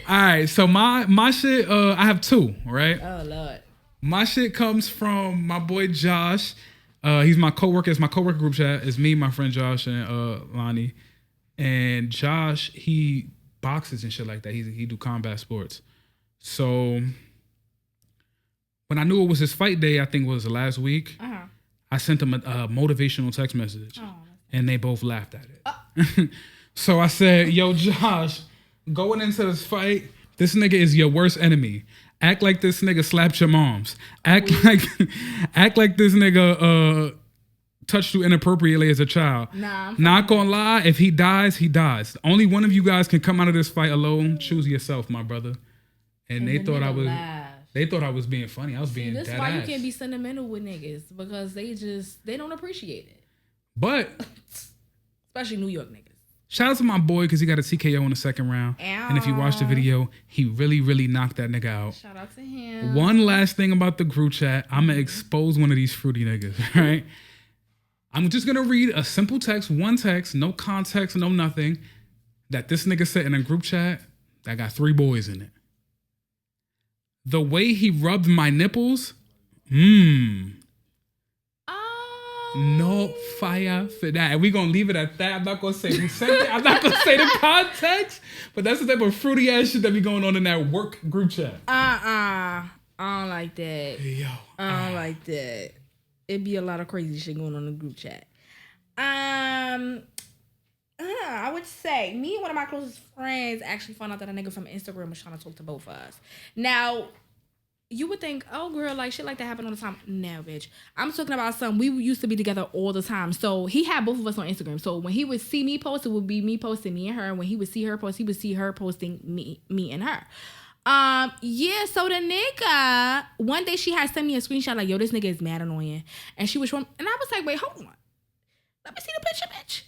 right. So my shit, I have 2, right? Oh, Lord. My shit comes from my boy Josh. He's my coworker. It's my coworker group chat. It's me, my friend Josh, and Lonnie. And Josh, he boxes and shit like that. He do combat sports. So when I knew it was his fight day, I think it was last week, I sent him a motivational text message. And they both laughed at it. So I said, yo, Josh, going into this fight, this nigga is your worst enemy. Act like this nigga slapped your moms. Act like this nigga touched you inappropriately as a child. Nah. Not gonna lie, if he dies, he dies. Only one of you guys can come out of this fight alone. Choose yourself, my brother. And they thought I was being funny. I was being dead ass. That's why you can't be sentimental with niggas, because they don't appreciate it. But especially New York niggas. Shout out to my boy because he got a TKO in the second round. Ow. And if you watch the video, he really, really knocked that nigga out. Shout out to him. One last thing about the group chat. I'm going to expose one of these fruity niggas, right? I'm just going to read a simple text, one text, no context, no nothing, that this nigga said in a group chat that got 3 boys in it. The way he rubbed my nipples, no fire for that. And we're going to leave it at that. I'm not going to say who sent it. I'm not going to say the context. But that's the type of fruity ass shit that be going on in that work group chat. I don't like that. Yo. I don't like that. It'd be a lot of crazy shit going on in the group chat. I would say me and one of my closest friends actually found out that a nigga from Instagram was trying to talk to both of us. Now, you would think, oh, girl, like, shit like that happen all the time. No, bitch. I'm talking about something. We used to be together all the time. So, he had both of us on Instagram. So, when he would see me post, it would be me posting me and her. And when he would see her post, he would see her posting me and her. Yeah, so the nigga, one day she had sent me a screenshot like, yo, this nigga is mad annoying. And she was showing, and I was like, wait, hold on. Let me see the picture, bitch.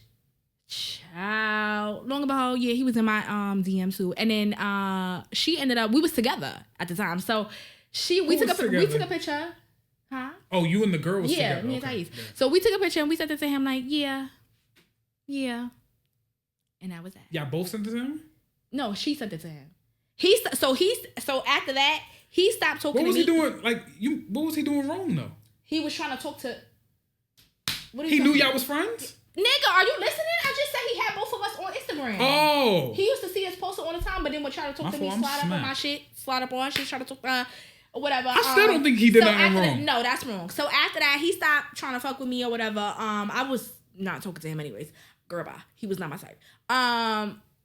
Child. Long about, yeah, he was in my DM too. And then she ended up, we was together at the time. So, we took a picture. Huh? Oh, you and the girl was together. Yeah, me and Thais. Yeah. So we took a picture and we sent it to him like, yeah. And that was that. Y'all both sent it to him? No, she sent it to him. So after that, he stopped talking to me. What was he doing? Like, what was he doing wrong though? He was trying to talk to. He knew y'all was friends? Nigga, are you listening? I just said he had both of us on Instagram. Oh. He used to see us posted all the time, but then would try to talk to me, slide up on my shit, slide up on our shit, try to talk, or whatever. I still don't think he did nothing wrong. No, that's wrong. So after that, he stopped trying to fuck with me or whatever. I was not talking to him anyways. Girl, bye. He was not my type.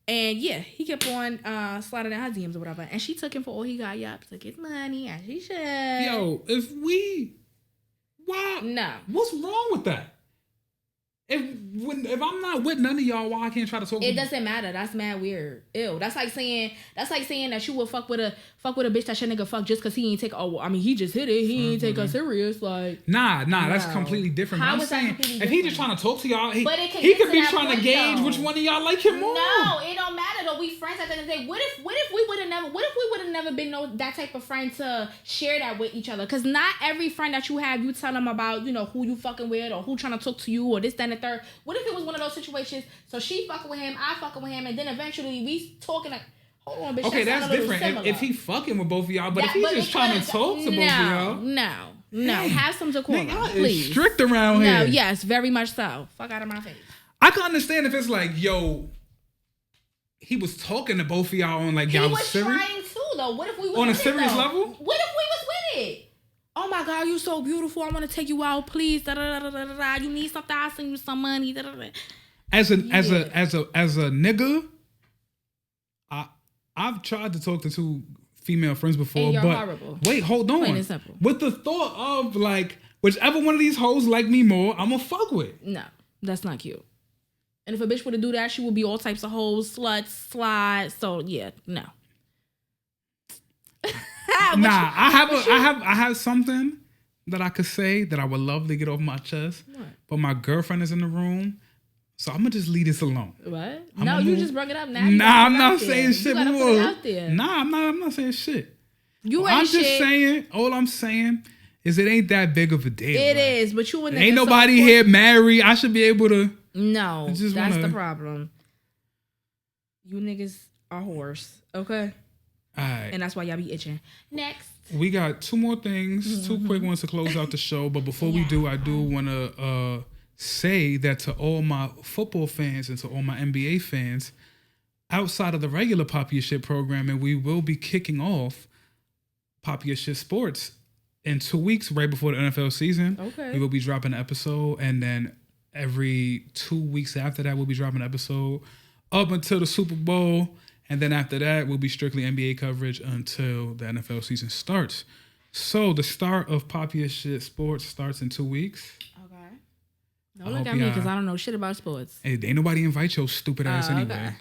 And yeah, he kept on sliding in her DMs or whatever. And she took him for all he got. Yup, took his money as she should. Yo, why? No. What's wrong with that? If I'm not with none of y'all, why I can't try to talk? It doesn't matter. That's mad weird. Ew. That's like saying that you would fuck with a bitch that your nigga fuck just because he ain't take. Oh, I mean, he just hit it. He ain't take her serious. Like nah, that's completely different. How I'm saying if he just trying to talk to y'all, he could be trying to gauge which one of y'all like him more. No, it don't matter though. We friends at the end of the day. What if we would have never been that type of friend to share that with each other? Because not every friend that you have, you tell them about who you fucking with or who trying to talk to you or this, that, and the third. What if it was one of those situations? So she fucking with him, I fucking with him, and then eventually we talking like, hold on, bitch. Okay, that's different. If he fucking with both of y'all, but if he's just trying to talk to both of y'all, no, have some decorum, please. Strict around here. No, yes, very much so. Fuck out of my face. I can understand if it's like, yo, he was talking to both of y'all on like y'all was serious. He was trying to though. What if we was on a serious level? What if we was with it? Oh my God, you so beautiful. I want to take you out, please. Da, da, da, da, da, da. You need something? I'll send you some money. Da, da, da. As a nigga, I've tried to talk to 2 female friends before, and you're but horrible. Wait, hold on. Plain and simple. With the thought of like whichever one of these hoes like me more, I'm gonna fuck with. No, that's not cute. And if a bitch were to do that, she would be all types of hoes, sluts, slides. So yeah, no. I have something that I could say that I would love to get off my chest. What? But my girlfriend is in the room, so I'm gonna just leave this alone. What? No, you just brought it up now. Nah, I'm not saying shit. You gotta put it out there. Nah, I'm not saying shit. I'm just saying. All I'm saying is it ain't that big of a deal. It is, but you ain't nobody here married. I should be able to. No, that's the problem. You niggas are whores, okay? All right. And that's why y'all be itching. Next. We got 2 more things, 2 quick ones to close out the show. But before we do, I do want to say that to all my football fans and to all my NBA fans, outside of the regular Pop Your Shit programming, we will be kicking off Pop Your Shit Sports in 2 weeks, right before the NFL season. Okay. We will be dropping an episode, and then every 2 weeks after that, we'll be dropping an episode up until the Super Bowl. And then after that, will be strictly NBA coverage until the NFL season starts. So the start of Pop Your Shit Sports starts in 2 weeks. Okay. Don't look at me because I don't know shit about sports. Hey, ain't nobody invite your stupid ass anyway.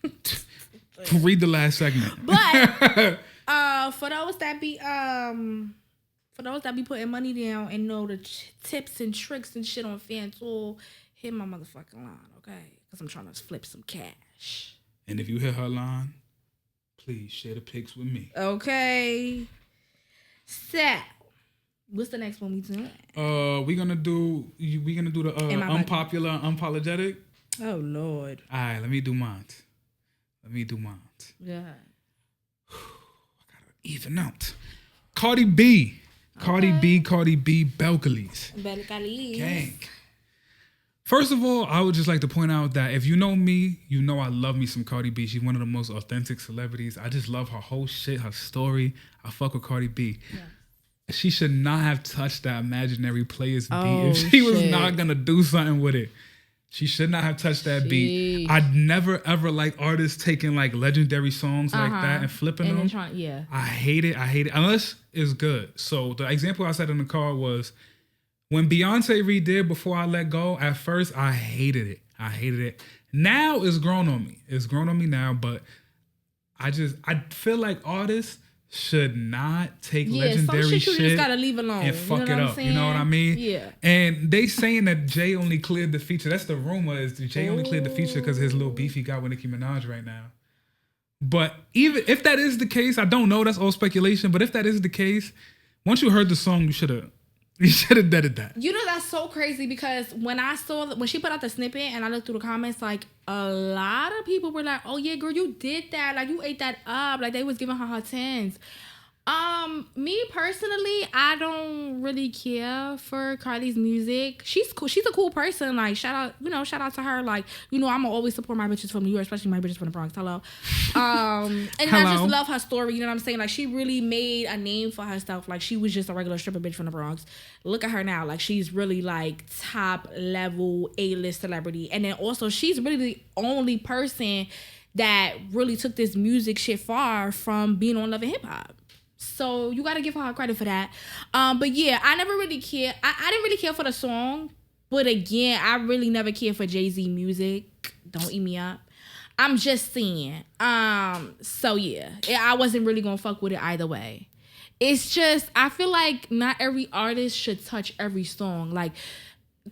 Okay. Read the last segment. But for those that be putting money down and know the tips and tricks and shit on FanDuel, hit my motherfucking line, okay? Because I'm trying to flip some cash. And if you hit her line, please share the pics with me. Okay. So, what's the next one we doing? We're gonna do the unpopular unapologetic. Oh Lord. All right, let me do mine. Yeah. I gotta even out. Cardi B, Belcalis. Gang. First of all, I would just like to point out that if you know me, you know I love me some Cardi B. She's one of the most authentic celebrities. I just love her whole shit, her story. I fuck with Cardi B. Yeah. She should not have touched that Imaginary Players beat if she was not gonna do something with it. She should not have touched that beat. I'd never ever like artists taking like legendary songs like that and flipping them. I hate it. Unless it's good. So the example I said in the car was when Beyonce redid Before I Let Go. At first, I hated it. Now it's grown on me. It's grown on me now, but I feel like artists should not take legendary shit you just gotta leave alone and fuck it up. You know what I mean? Yeah. And they saying that Jay only cleared the feature. That's the rumor, is that Jay only cleared the feature because of his little beef he got with Nicki Minaj right now. But even if that is the case, I don't know. That's all speculation. But if that is the case, once you heard the song, you should have deaded that. You know, that's so crazy because when she put out the snippet and I looked through the comments, like a lot of people were like, "Oh yeah, girl, you did that. Like you ate that up." Like they was giving her tens. Me personally, I don't really care for Cardi's music. She's cool. She's a cool person. Like shout out to her. Like, I'ma always support my bitches from New York, especially my bitches from the Bronx. Hello. And I just love her story. You know what I'm saying? Like she really made a name for herself. Like she was just a regular stripper bitch from the Bronx. Look at her now. Like she's really like top level A-list celebrity. And then also she's really the only person that really took this music shit far from being on Love and Hip Hop. So you got to give her credit for that. But yeah, I never really cared. I didn't really care for the song. But again, I really never cared for Jay-Z music. Don't eat me up. I'm just saying. So yeah, I wasn't really going to fuck with it either way. It's just, I feel like not every artist should touch every song. Like,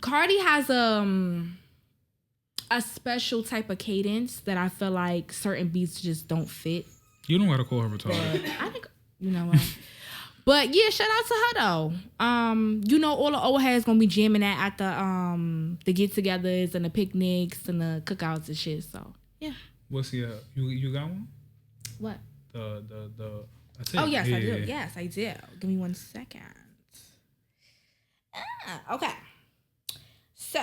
Cardi has a special type of cadence that I feel like certain beats just don't fit. You don't got to call her retarded. I think... You know what? But yeah, shout out to her though. All the old heads gonna be jamming that at the get-togethers and the picnics and the cookouts and shit. So yeah. What's the you got one? What? The that's it. Oh yes, I do. Yes, I do. Give me 1 second. Okay. So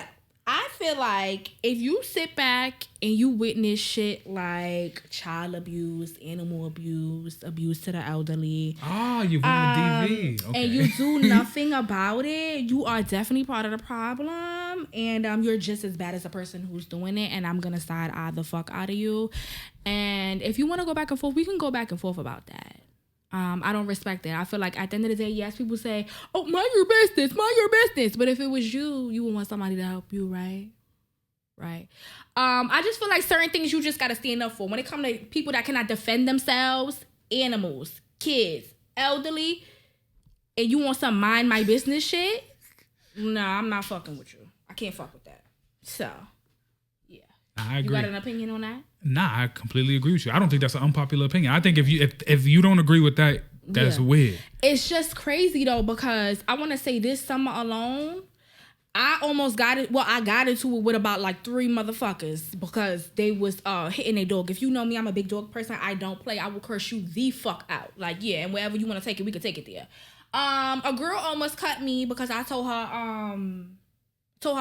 I feel like if you sit back and you witness shit like child abuse, animal abuse to the elderly. Oh, you went with DV. Okay. And you do nothing about it, you are definitely part of the problem. And you're just as bad as the person who's doing it. And I'm going to side eye the fuck out of you. And if you want to go back and forth, we can go back and forth about that. I don't respect that. I feel like at the end of the day, yes, people say, "Oh, mind your business, mind your business." But if it was you would want somebody to help you, right? Right. I just feel like certain things you just gotta stand up for. When it comes to people that cannot defend themselves, animals, kids, elderly, and you want some mind my business shit, nah, I'm not fucking with you. I can't fuck with that. So, yeah. I agree. You got an opinion on that? Nah, I completely agree with you. I don't think that's an unpopular opinion. I think if you don't agree with that, that's weird. It's just crazy though, because I want to say this summer alone, I almost got it. Well, I got into it with about like 3 motherfuckers because they was hitting a dog. If you know me, I'm a big dog person. I don't play. I will curse you the fuck out. Like, yeah, and wherever you want to take it, we can take it there. A girl almost cut me because I told her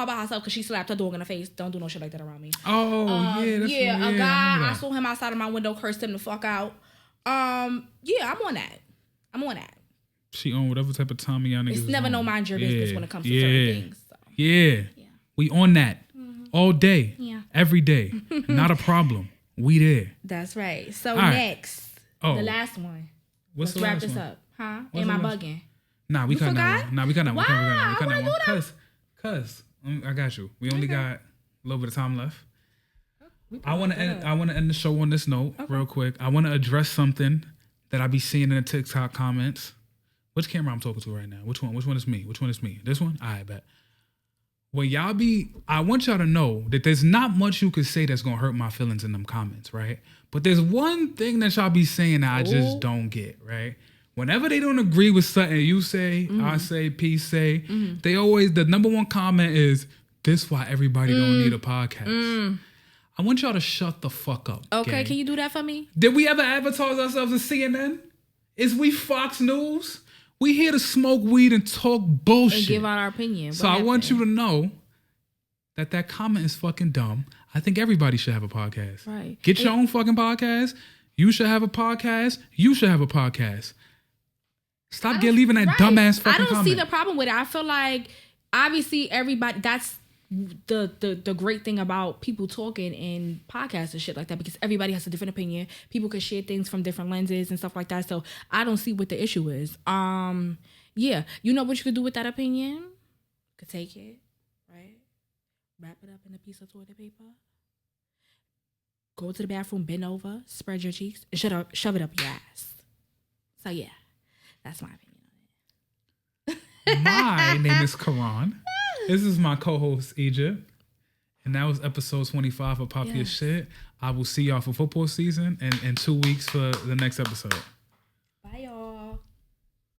about herself because she slapped her dog in the face. Don't do no shit like that around me. Oh, yeah. A guy, I saw him outside of my window, cursed him the fuck out. Yeah, I'm on that. She on whatever type of time y'all niggas. It's never no mind your business when it comes to certain things. So. Yeah. We on that all day, every day. Not a problem. We there. That's right. So next, the last one. Let's wrap this up, huh? Am I bugging? Nah, we cut that one. We cut that one. Why? Cause I got you. We only got a little bit of time left. I want to end the show on this note real quick. I want to address something that I be seeing in the TikTok comments. Which camera I'm talking to right now? Which one? Which one is me? This one? I bet. when y'all I want y'all to know that there's not much you could say that's gonna hurt my feelings in them comments, right? But there's one thing that y'all be saying that I just don't get, right? Whenever they don't agree with something you say, I say, peace say, they always, the number one comment is, this why everybody don't need a podcast. I want y'all to shut the fuck up. Okay, gang. can you do that for me? Did we ever advertise ourselves as CNN? Is we Fox News? We here to smoke weed and talk bullshit. And give out our opinion. So I want you to know that comment is fucking dumb. I think everybody should have a podcast. Right. Get your own fucking podcast. You should have a podcast. You should have a podcast. Stop leaving that dumbass fucking comment. I don't see the problem with it. I feel like obviously everybody, that's the great thing about people talking in podcasts and shit like that, because everybody has a different opinion. People can share things from different lenses and stuff like that. So I don't see what the issue is. Yeah, you know what you could do with that opinion? You could take it, right? Wrap it up in a piece of toilet paper. Go to the bathroom, bend over, spread your cheeks, and shove it up your ass. So yeah, that's my opinion on it. My name is Karan. This is my co-host, Egypt. And that was episode 25 of Popular Shit. I will see y'all for football season and in 2 weeks for the next episode.